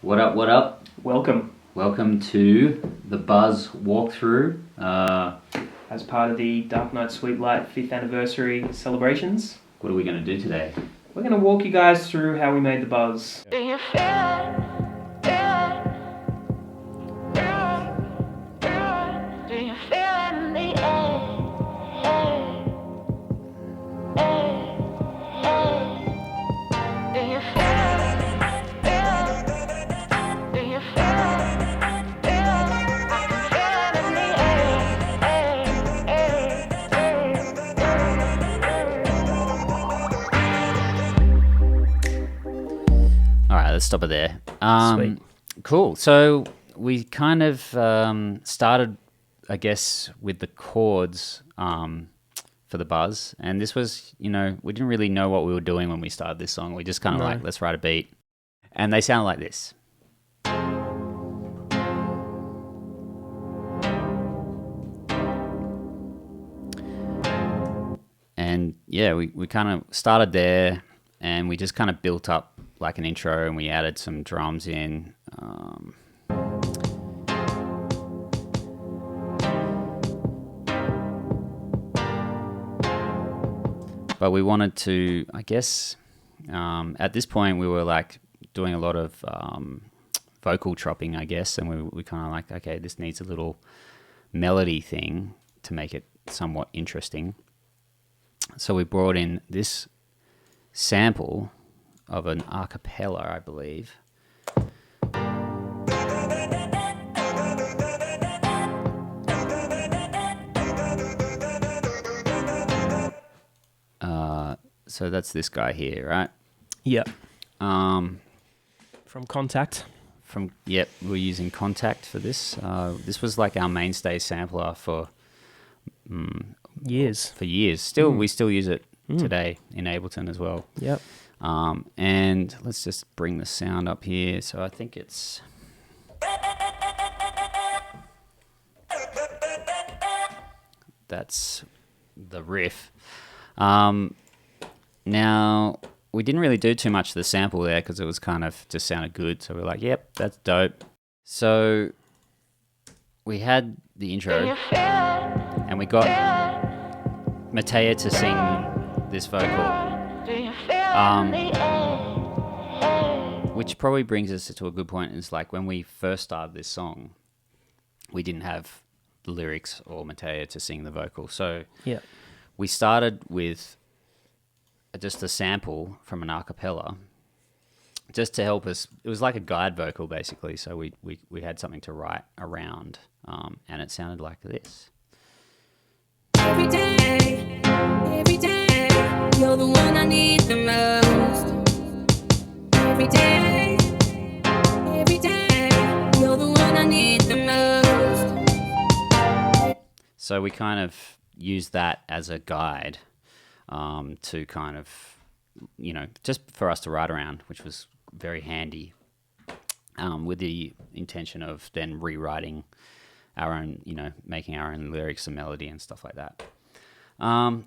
What up, what up? Welcome. Welcome to the Buzz walkthrough. As part of the Dark Knight Sweet Light 5th anniversary celebrations, What are we going to do today? we're going to walk you guys through how we made the buzz. Do you feel it? Do you feel it in the air? Do you feel it? Do you feel it? I can feel it in All right, let's stop it there. Sweet. Cool. So we kind of started, I guess, with the chords for the Buzz. And this was, we didn't really know what we were doing when we started this song. We just kind of like, let's write a beat. And they sound like this. And yeah, we kind of started there and we just kind of built up like an intro and we added some drums in. But we wanted to, I guess, at this point we were like doing a lot of vocal chopping, I guess, and we kind of like, okay, this needs a little melody thing to make it somewhat interesting. So we brought in this sample of an a cappella, I believe. So that's this guy here, right? Yep. From Contact. We're using Contact for this. This was like our mainstay sampler for Years. We still use it today in Ableton as well. Yep. And let's just bring the sound up here. So I think it's... That's the riff. Now, we didn't really do too much of the sample there because it was kind of just sounded good. So we're like, yep, that's dope. So we had the intro and we got Matea to sing this vocal. Which probably brings us to a good point. It's like when we first started this song, we didn't have the lyrics or Matea to sing the vocal. So we started with just a sample from an a cappella just to help us. It was like a guide vocal basically. So we had something to write around and it sounded like this. Every day, you're the one I need the most. Every day, you're the one I need the most. So we kind of used that as a guide to kind of, just for us to write around, which was very handy, with the intention of then rewriting our own, making our own lyrics and melody and stuff like that.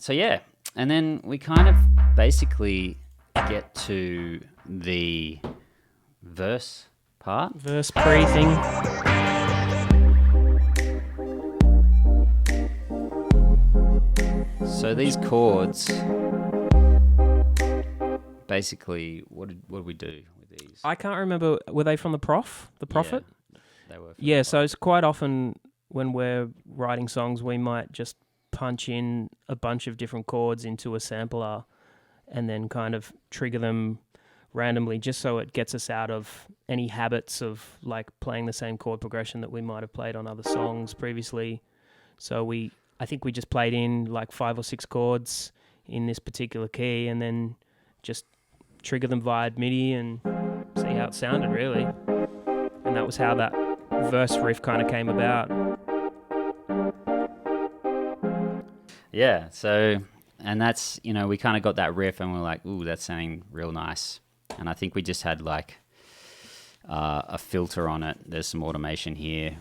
So yeah, and then we kind of basically get to the verse part. Verse pre thing. So these chords, basically, what did we do with these? I can't remember. Were they from the Prophet? They were. Yeah, so it's quite often when we're writing songs, we might just punch in a bunch of different chords into a sampler and then kind of trigger them randomly just so it gets us out of any habits of like playing the same chord progression that we might have played on other songs previously. So I think we just played in like 5 or 6 chords in this particular key and then just trigger them via MIDI and see how it sounded really. And that was how that verse riff kind of came about. Yeah, so, and that's, we kind of got that riff and we're like, ooh, that's sounding real nice. And I think we just had like a filter on it. There's some automation here.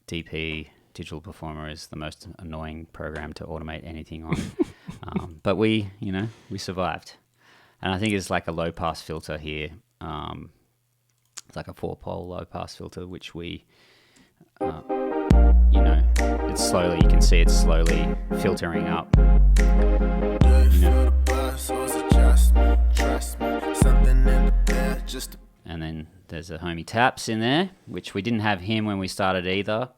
DP, Digital Performer, is the most annoying program to automate anything on. But we survived. And I think it's like a low pass filter here It's like a 4-pole low pass filter, which we, it's slowly. You can see it's slowly filtering up. And then there's a homie Taps in there, which we didn't have him when we started either.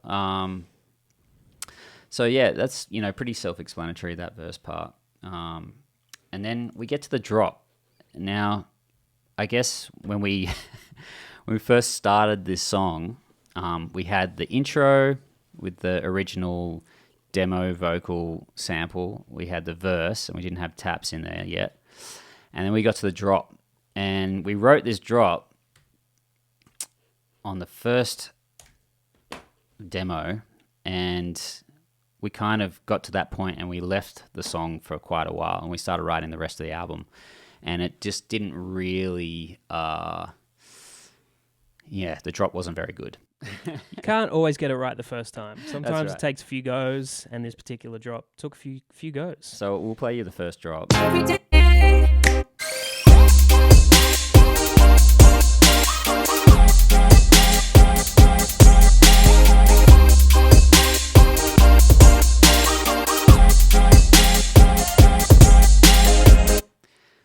So yeah, that's pretty self-explanatory, that verse part. And then we get to the drop. Now, I guess when we when we first started this song, we had the intro with the original demo vocal sample. We had the verse, and we didn't have Taps in there yet. And then we got to the drop, and we wrote this drop on the first demo, and we kind of got to that point and we left the song for quite a while, and we started writing the rest of the album, and it just didn't really the drop wasn't very good. You can't always get it right the first time. Sometimes right. it takes a few goes, and this particular drop took a few goes. So we'll play you the first drop. Every day.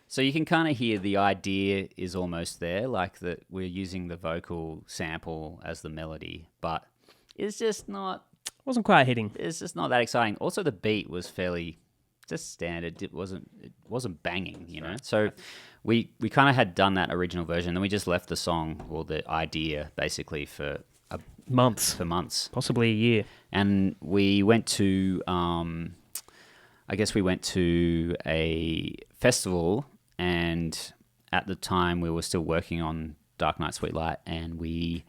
So you can kind of hear the idea is almost there, like that we're using the vocal sample as the melody, but it's just not Wasn't quite hitting. it's just not that exciting. Also, the beat was fairly just standard. It wasn't banging, So we kind of had done that original version, then we just left the song or the idea basically for Months, months. possibly a year. And we went to a festival, and at the time we were still working on Dark Night Sweet Light, and we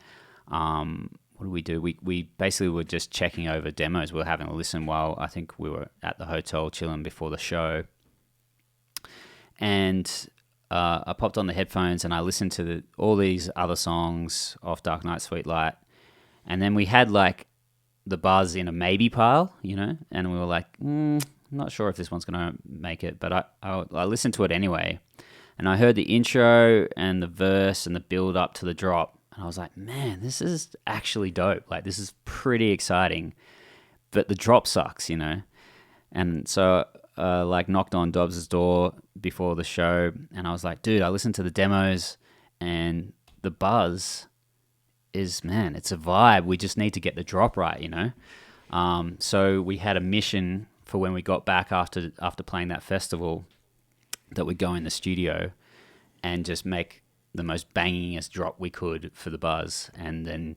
what did we do? We basically were just checking over demos. We were having a listen while I think we were at the hotel chilling before the show. And I popped on the headphones and I listened to all these other songs off Dark Night Sweet Light. And then we had like the buzz in a maybe pile, and we were like, not sure if this one's going to make it. But I listened to it anyway. And I heard the intro and the verse and the build up to the drop. And I was like, man, this is actually dope. Like, this is pretty exciting. But the drop sucks, And so knocked on Dobbs' door before the show. And I was like, dude, I listened to the demos and the buzz is, man, it's a vibe. We just need to get the drop right, So we had a mission for when we got back after playing that festival, that we'd go in the studio and just make the most bangingest drop we could for the buzz, and then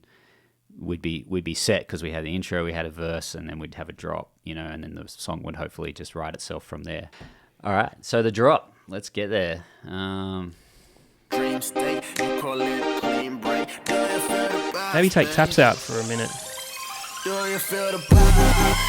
we'd be set because we had the intro, we had a verse, and then we'd have a drop, and then the song would hopefully just write itself from there. All right, so the drop, let's get there. Maybe take Taps out for a minute. Do you feel the vibes?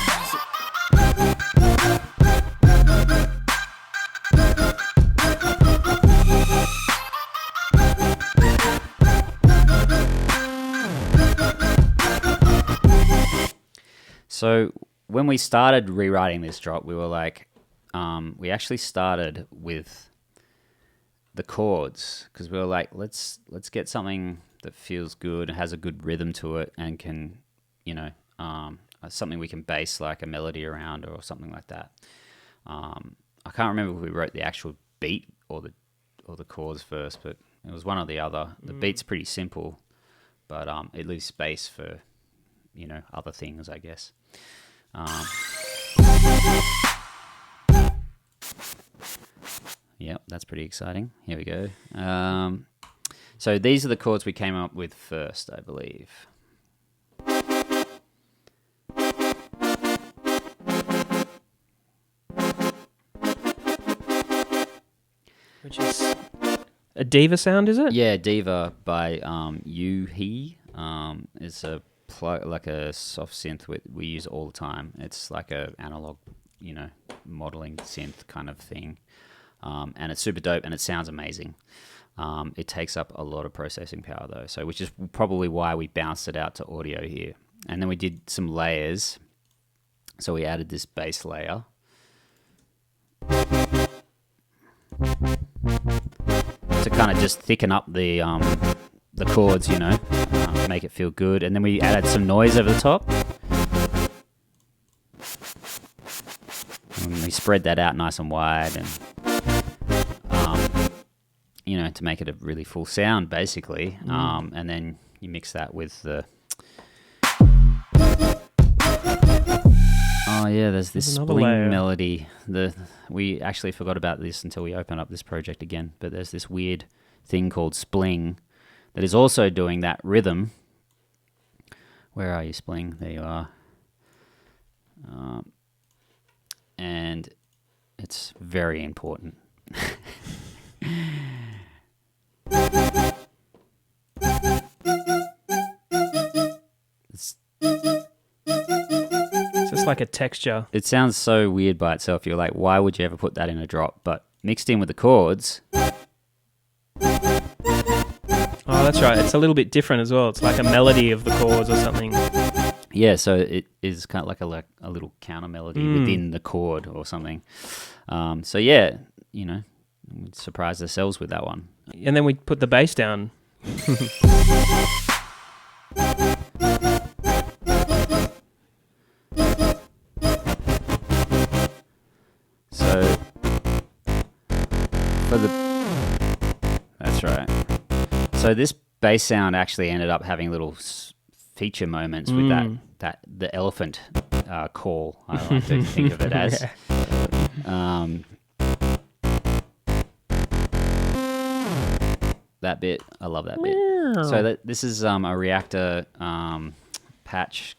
So when we started rewriting this drop, we were like, we actually started with the chords, because we were like, let's get something that feels good and has a good rhythm to it, and can, something we can base like a melody around or something like that. I can't remember if we wrote the actual beat or the chords first, but it was one or the other. The beat's pretty simple, but it leaves space for, other things, I guess. Yep, that's pretty exciting. Here we go. So these are the chords we came up with first, I believe. Which is a diva sound, is it? Yeah, Diva by Yu He. It's a like a soft synth we use all the time. It's like a analog, modeling synth kind of thing. And it's super dope and it sounds amazing. It takes up a lot of processing power though, so which is probably why we bounced it out to audio here. And then we did some layers. So we added this bass layer. To kind of just thicken up the the chords, make it feel good. And then we added some noise over the top. And we spread that out nice and wide, and to make it a really full sound, basically. And then you mix that with the. Oh yeah, there's this spling melody. We actually forgot about this until we opened up this project again. But there's this weird thing called spling that is also doing that rhythm. Where are you, spling? There you are. And it's very important. It's just like a texture. It sounds so weird by itself. You're like, why would you ever put that in a drop? But mixed in with the chords. Oh, that's right. It's a little bit different as well. It's like a melody of the chords or something. Yeah, so it is kind of like a little counter melody within the chord or something. So yeah, we surprised ourselves with that one. And then we put the bass down. So that's right. So this bass sound actually ended up having little feature moments with that the elephant call. I like to think of it as. That bit, I love that bit. So this is a reactor patch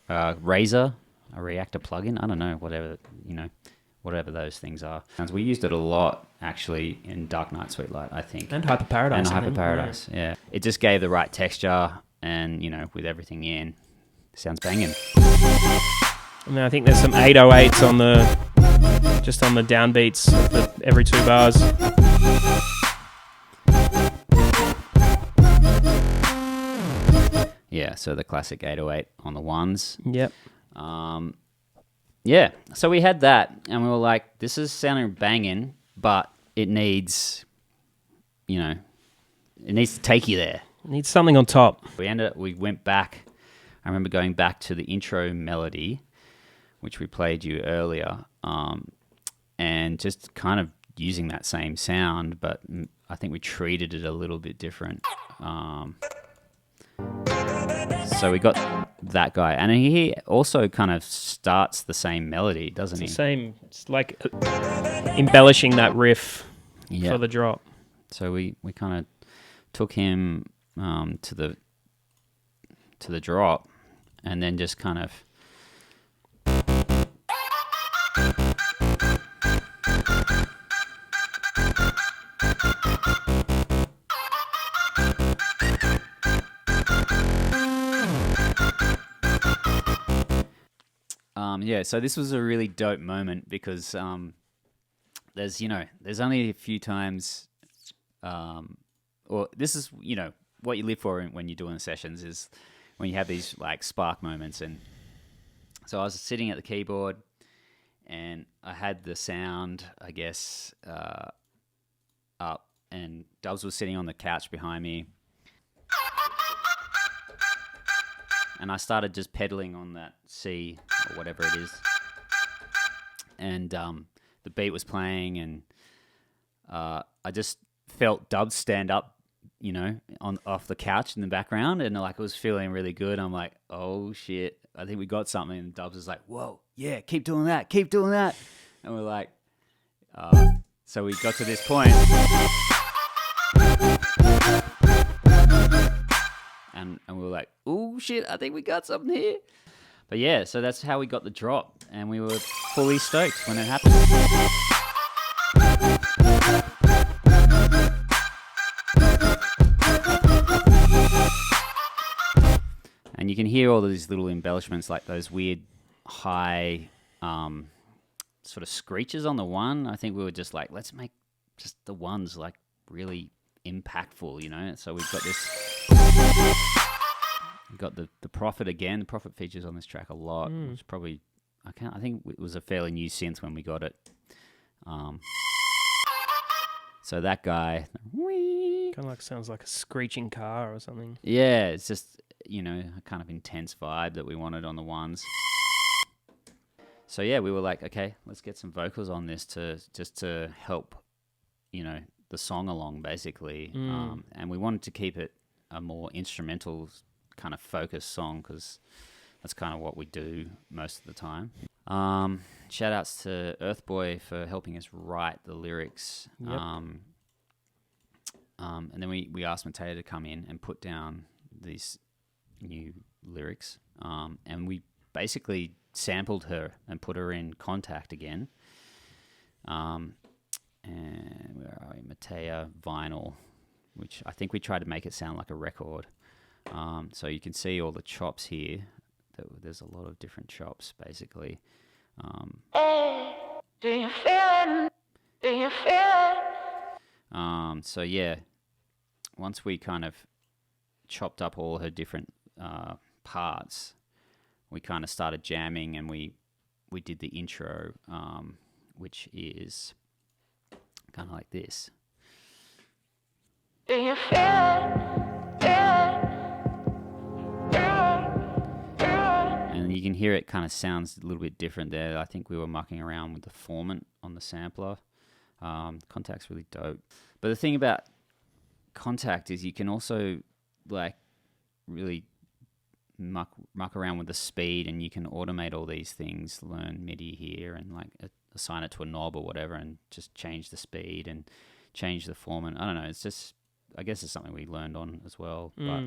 razor, a reactor plugin. I don't know, whatever those things are. We used it a lot actually in Dark Knight Sweetlight, I think, And Hyper Paradise. and Hyper Paradise. Yeah, it just gave the right texture, and with everything in, sounds banging. And then I think there's some 808s on the downbeats of every 2 bars. Yeah, so the classic 808 on the ones. Yep. Yeah, so we had that, and we were like, this is sounding banging, but it needs, it needs to take you there. Needs something on top. We went back. I remember going back to the intro melody, which we played you earlier, and just kind of using that same sound, but I think we treated it a little bit different. So we got that guy, and he also kind of starts the same melody, doesn't he? It's like embellishing that riff Yeah. for the drop. So we kind of took him to the drop, and then just kind of yeah, so this was a really dope moment because there's only a few times, or this is what you live for when you're doing sessions is when you have these like spark moments. And so I was sitting at the keyboard, and I had the sound, I guess, up, and Dubs was sitting on the couch behind me. And I started just pedaling on that C or whatever it is. And the beat was playing, and I just felt Dubs stand up, off the couch in the background, and like it was feeling really good. I'm like, oh shit, I think we got something. And Dubs was like, whoa, yeah, keep doing that. And we're like, so we got to this point. And we were like, oh shit, I think we got something here. But yeah, so that's how we got the drop, and we were fully stoked when it happened. And you can hear all of these little embellishments, like those weird high sort of screeches on the one. I think we were just like, let's make just the ones like really impactful, So we've got this. We've got the Prophet again. The Prophet features on this track a lot. Which probably I think it was a fairly new synth when we got it. So that guy Kind of like sounds like a screeching car or something. Yeah, it's just, a kind of intense vibe that we wanted on the ones. So yeah, we were like, okay, let's get some vocals on this to help, the song along basically. And we wanted to keep it a more instrumental kind of focused song because that's kind of what we do most of the time. Shout outs to Earthboy for helping us write the lyrics. Yep. And then we asked Mateo to come in and put down these new lyrics. And we basically sampled her and put her in Contact again. And where are we? Mateo Vinyl, which I think we tried to make it sound like a record. So you can see all the chops here. There's a lot of different chops, basically. Hey, do you feel it? Do you feel it? So yeah, once we kind of chopped up all her different parts, we kind of started jamming, and we did the intro, which is kind of like this. Do you feel it? Feel it? And you can hear it kind of sounds a little bit different there. I think we were mucking around with the formant on the sampler. Contact's really dope. But the thing about Contact is you can also like really muck around with the speed, and you can automate all these things, learn MIDI here and like assign it to a knob or whatever, and just change the speed and change the formant. I don't know. It's just, I guess it's something we learned on as well. But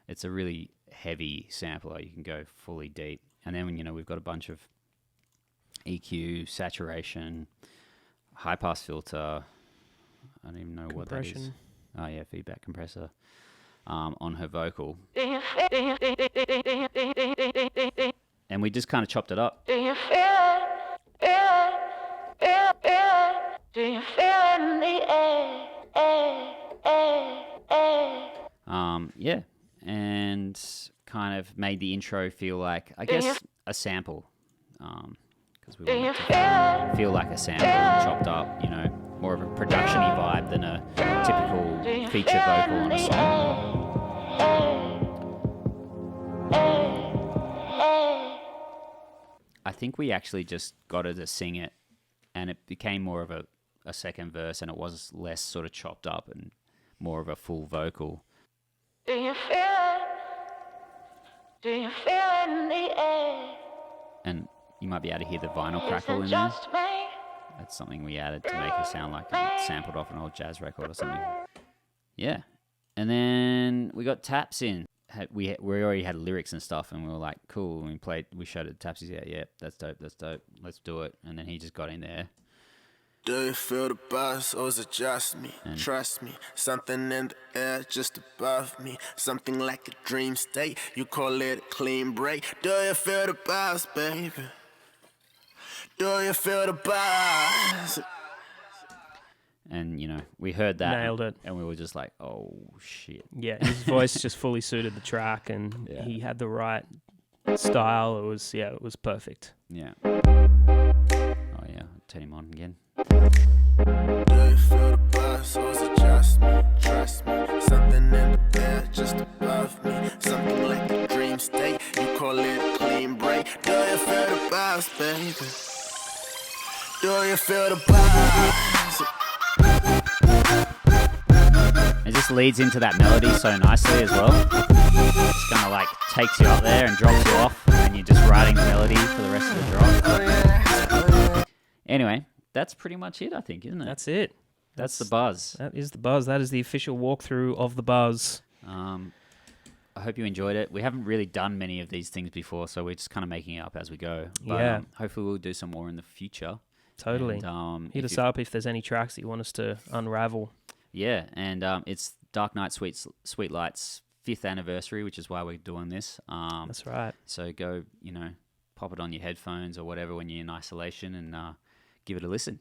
it's a really heavy sampler. You can go fully deep. And then when, we've got a bunch of EQ, saturation, high pass filter. I don't even know what that is. Compression. Oh yeah, feedback compressor on her vocal. Do you feel it? And we just kind of chopped it up. Do you feel it? Feel it? Feel it? Feel it? Do you feel it in the air? Yeah, and kind of made the intro feel like, I guess, a sample. Because we wanted it to feel like a sample, chopped up, more of a production-y vibe than a typical feature vocal on a song. I think we actually just got her to sing it, and it became more of a second verse, and it was less sort of chopped up and more of a full vocal. Do you feel it? Do you feel it in the air? And you might be able to hear the vinyl crackle in Is it there. just me? That's something we added to make it sound like it sampled off an old jazz record or something. Yeah. And then we got Taps in. We already had lyrics and stuff, and we were like, cool. And we showed it to Taps. He's yeah, that's dope, let's do it. And then he just got in there. Do you feel the buzz, or is it just me? Trust me, something in the air just above me. Something like a dream state, you call it a clean break. Do you feel the buzz, baby? Do you feel the buzz? And, we heard that. Nailed it. And we were just like, oh, shit. Yeah, his voice just fully suited the track, and he had the right style. It was perfect. Yeah. Oh, yeah. I'll turn him on again. Do you feel the buzz, or is it just me? Trust me, something in the air just above me. Something like a dream state, you call it a clean break. Do you feel the buzz, baby? Do you feel the buzz? It just leads into that melody so nicely as well. It's kind of like takes you up there and drops you off, and you're just writing the melody for the rest of the drop. Anyway, that's pretty much it, I think, isn't it? That's it. That's the buzz. That is the buzz. That is the official walkthrough of the buzz. I hope you enjoyed it. We haven't really done many of these things before, so we're just kind of making it up as we go. But, hopefully we'll do some more in the future. Totally. And, hit us up if there's any tracks that you want us to unravel. Yeah, and it's Dark Knight Sweet Light's 5th anniversary, which is why we're doing this. That's right. So go, pop it on your headphones or whatever when you're in isolation and give it a listen.